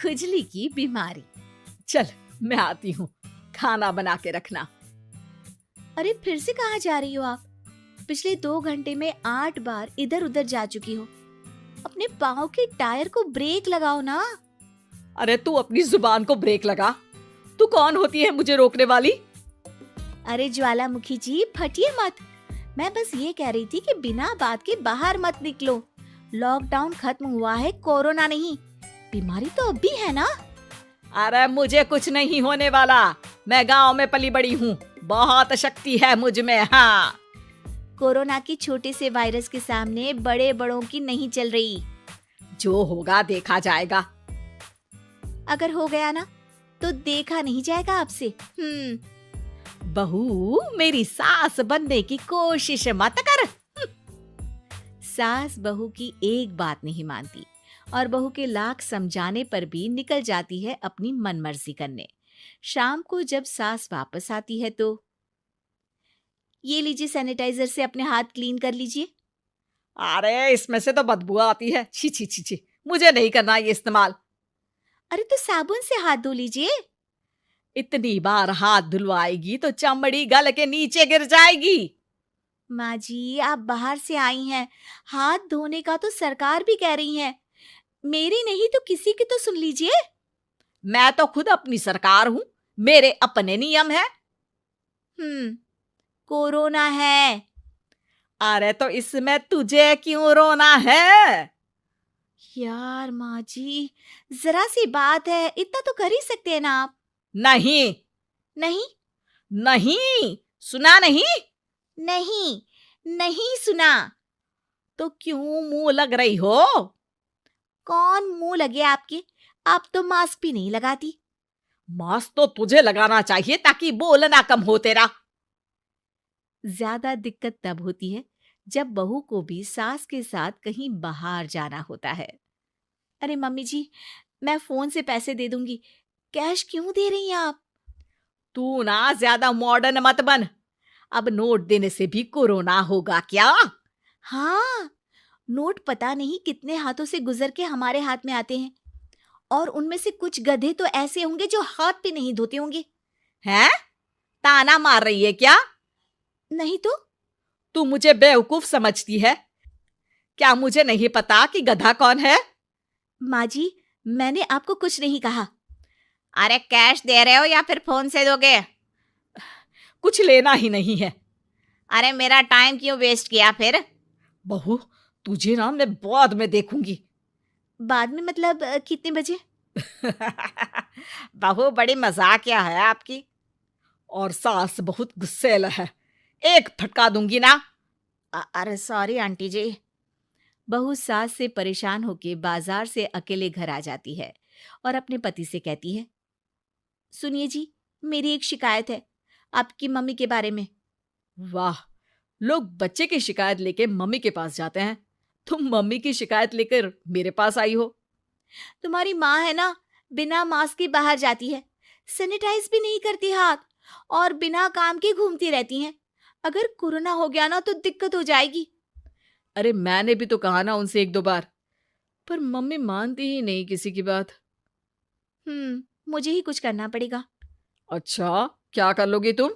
खुजली की बीमारी। चल मैं आती हूँ, खाना बना के रखना। अरे फिर से कहाँ जा रही हो आप? पिछले 2 घंटे में 8 बार इधर उधर जा चुकी हो। अपने पाँव के टायर को ब्रेक लगाओ ना। अरे तू अपनी जुबान को ब्रेक लगा। तू कौन होती है मुझे रोकने वाली? अरे ज्वालामुखी जी फटिए मत। मैं बस ये कह रही थी कि बिना बात के बाहर मत निकलो। लॉकडाउन खत्म हुआ है, कोरोना नहीं। बीमारी तो अब भी है ना। अरे मुझे कुछ नहीं होने वाला। मैं गांव में पली बड़ी हूँ, बहुत शक्ति है मुझ में। हाँ, कोरोना की छोटे से वायरस के सामने बड़े बड़ों की नहीं चल रही। जो होगा देखा जाएगा। अगर हो गया ना तो देखा नहीं जाएगा आपसे। बहू, मेरी सास बनने की कोशिश मत कर। सास बहू की एक बात नहीं मानती और बहू के लाख समझाने पर भी निकल जाती है अपनी मनमर्जी करने। शाम को जब सास वापस आती है तो ये लीजिए, सैनिटाइजर से अपने हाथ क्लीन कर लीजिए। अरे इसमें से तो बदबू आती है। छी छी छी छी, मुझे नहीं करना ये इस्तेमाल। अरे तो साबुन से हाथ धो लीजिए। इतनी बार हाथ धुलवाएगी तो चमड़ी गल के नीचे गिर जाएगी। माँ जी, आप बाहर से आई हैं, हाथ धोने का तो सरकार भी कह रही है। मेरी नहीं तो किसी की तो सुन लीजिए। मैं तो खुद अपनी सरकार हूँ, मेरे अपने नियम है। कोरोना है। अरे तो इसमें तुझे क्यों रोना है? यार माँ जी, जरा सी बात है, इतना तो कर ही सकते हैं ना आप। नहीं नहीं नहीं, सुना नहीं? नहीं नहीं सुना। तो क्यों मुंह लग रही हो? कौन मुंह लगे आपके? आप तो मास्क भी नहीं लगाती। मास्क तो तुझे लगाना चाहिए ताकि बोलना कम हो तेरा। ज्यादा दिक्कत तब होती है जब बहू को भी सास के साथ कहीं बाहर जाना होता है। अरे मम्मी जी, मैं फोन से पैसे दे दूंगी, कैश क्यों दे रही हैं आप? तू ना ज्यादा मॉडर्न मत बन। अब नोट देने से भी कोरोना होगा क्या? हाँ, नोट पता नहीं कितने हाथों से गुजर के हमारे हाथ में आते हैं और उनमें से कुछ गधे तो ऐसे होंगे जो हाथ भी नहीं धोते होंगे। हैं? ताना मार रही है क्या? नहीं तो। तू मुझे बेवकूफ समझती है क्या? मुझे नहीं पता कि गधा कौन है? माँ जी, मैंने आपको कुछ नहीं कहा। अरे कैश दे रहे हो या फिर फोन से दोगे? कुछ लेना ही नहीं है। अरे मेरा टाइम क्यों वेस्ट किया फिर? बहू, तुझे ना मैं बाद में देखूंगी। बाद में मतलब कितने बजे? बहू बड़ी मजाकिया है आपकी। और सास बहुत गुस्सेल है, एक फटका दूंगी ना। अरे सॉरी आंटी जी। बहू सास से परेशान होके बाजार से अकेले घर आ जाती है और अपने पति से कहती है, सुनिए जी, मेरी एक शिकायत है आपकी मम्मी के बारे में। वाह, लोग बच्चे की शिकायत लेके मम्मी के पास जाते हैं, तुम मम्मी की शिकायत लेकर मेरे पास आई हो। तुम्हारी माँ है ना, बिना मास्क के बाहर जाती है, सैनिटाइज भी नहीं करती हाथ और बिना काम के घूमती रहती हैं। अगर कोरोना हो गया ना तो दिक्कत हो जाएगी। अरे मैंने भी तो कहा ना उनसे 1-2 बार, पर मम्मी मानती ही नहीं किसी की बात। मुझे ही कुछ करना पड़ेगा। अच्छा, क्या कर लोगी तुम?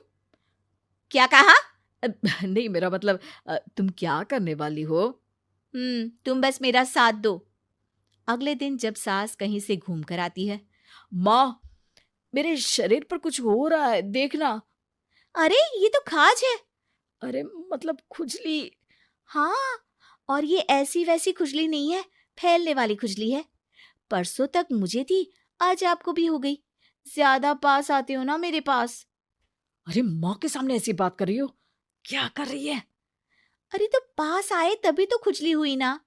क्या कहा? नहीं, मेरा मतलब तुम क्या करने वाली हो? तुम बस मेरा साथ दो। अगले दिन जब सास कहीं से घूम कर आती है, माँ, मेरे शरीर पर कुछ हो रहा है, देखना। अरे ये तो खाज है। अरे मतलब खुजली। हाँ, और ये ऐसी वैसी खुजली नहीं है, फैलने वाली खुजली है। परसों तक मुझे थी, आज आपको भी हो गई। ज्यादा पास आते हो ना मेरे पास। अरे माँ के सामने ऐसी बात कर रही हो? क्या कर रही है? अरे तो पास आए तभी तो खुजली हुई ना।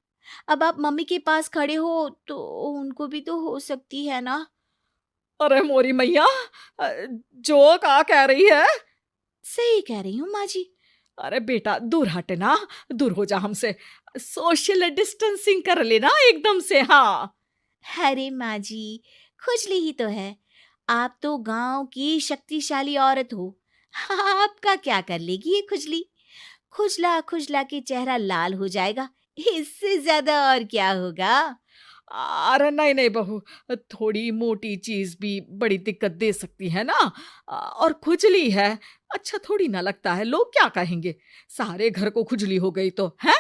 अब आप मम्मी के पास खड़े हो तो उनको भी तो हो सकती है ना। अरे मोरी मैया, जो का कह रही है? सही कह रही हूँ माँ जी। अरे बेटा दूर हट ना, दूर हो जा हमसे। सोशल डिस्टेंसिंग कर लेना एकदम से। हाँ। अरे माँ जी, खुजली ही तो है। आप तो गांव की शक्तिशाली औरत हो, आपका क्या कर लेगी ये खुजली? खुजला खुजला के चेहरा लाल हो जाएगा, इससे ज्यादा और क्या होगा? अरे नहीं नहीं बहू, थोड़ी मोटी चीज भी बड़ी दिक्कत दे सकती है ना। और खुजली है, अच्छा थोड़ी ना लगता है, लोग क्या कहेंगे, सारे घर को खुजली हो गई तो है।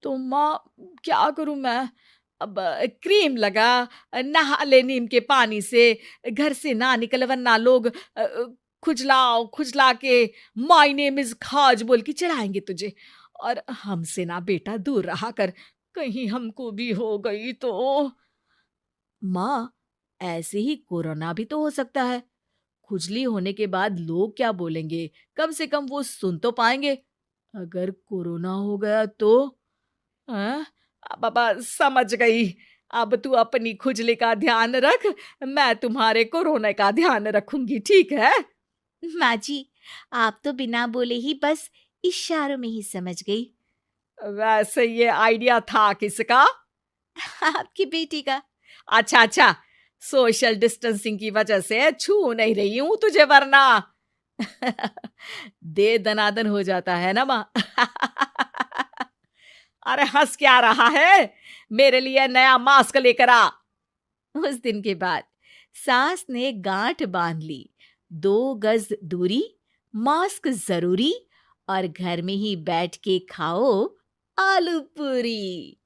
तो माँ, क्या करूं मैं? अब क्रीम लगा, नहा ले नीम के पानी से, घर से ना निकल वरना लोग खुजलाओ खुजला के माय नेम इज खाज बोल के चढ़ाएंगे तुझे। और हमसे ना बेटा दूर रहा कर, कहीं हमको भी हो गई तो। माँ, ऐसे ही कोरोना भी तो हो सकता है। खुजली होने के बाद लोग क्या बोलेंगे, कम से कम वो सुन तो पाएंगे। अगर कोरोना हो गया तो? हाँ, बाबा समझ गई। अब तू अपनी खुजली का ध्यान रख, मैं तुम्हारे कोरोना का ध्यान रखूंगी, ठीक है? माँ जी, आप तो बिना बोले ही बस इशारों में ही समझ गई। वैसे ये आइडिया था किसका? आपकी बेटी का। अच्छा अच्छा, सोशल डिस्टेंसिंग की वजह से छू नहीं रही हूं तुझे वरना। दे दनादन हो जाता है ना माँ। अरे हंस क्या रहा है, मेरे लिए नया मास्क लेकर आ। उस दिन के बाद सास ने गांठ बांध ली। 2 गज दूरी, मास्क जरूरी, और घर में ही बैठ के खाओ आलू पूरी।